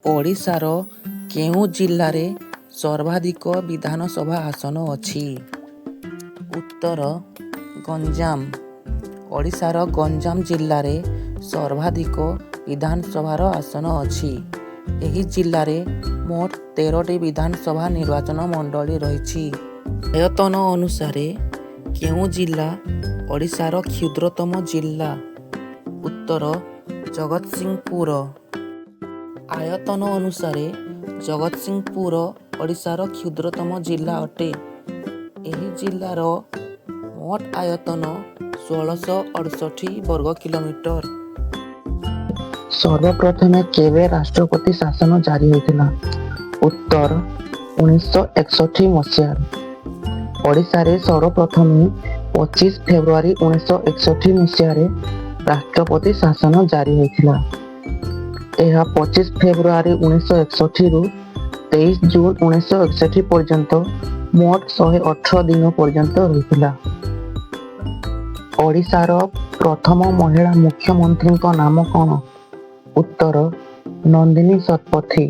ଓଡ଼ିଶାର କେଉଁ ଜିଲ୍ଲାରେ ସର୍ବାଧିକ ବିଧାନସଭା ଆସନ ଅଛି? ଉତ୍ତର ଗଞ୍ଜାମ। ଓଡ଼ିଶାର ଗଞ୍ଜାମ ଜିଲ୍ଲାରେ ସର୍ବାଧିକ ବିଧାନସଭାର ଆସନ ଅଛି। ଏହି ଜିଲ୍ଲାରେ ମୋଟ 13ଟି ବିଧାନସଭା ନିର୍ବାଚନ ମଣ୍ଡଳୀ ରହିଛି। ଆୟତନ ଅନୁସାରେ କେଉଁ ଜିଲ୍ଲା ଓଡ଼ିଶାର କ୍ଷୁଦ୍ରତମ ଜିଲ୍ଲା? ଉତ୍ତର ଜଗତସିଂହପୁର। ଆୟତନ ଅନୁସାରେ ଜଗତସିଂହପୁର ଓଡ଼ିଶାର କ୍ଷୁଦ୍ରତମ ଜିଲ୍ଲା ଅଟେ। ଏହି ଜିଲ୍ଲାର ମୋଟ ଆୟତନ 1668 ବର୍ଗ କିଲୋମିଟର। ସର୍ବପ୍ରଥମେ କେବେ ରାଷ୍ଟ୍ରପତି ଶାସନ ଜାରି ହୋଇଥିଲା? ଉତ୍ତର 1961 ମସିହାରେ। ଓଡ଼ିଶାରେ ସର୍ବପ୍ରଥମେ 25 ଫେବୃଆରୀ 1961 ମସିହାରେ ରାଷ୍ଟ୍ରପତି ଶାସନ ଜାରି ହୋଇଥିଲା। ଏହା 25 ଫେବୃଆରୀ 1961ରୁ 23 ଜୁନ 1961 ପର୍ଯ୍ୟନ୍ତ ମୋଟ 118 ଦିନ ପର୍ଯ୍ୟନ୍ତ ରହିଥିଲା। ଓଡ଼ିଶାର ପ୍ରଥମ ମହିଳା ମୁଖ୍ୟମନ୍ତ୍ରୀଙ୍କ ନାମ କ'ଣ? ଉତ୍ତର ନନ୍ଦିନୀ ଶତପଥୀ।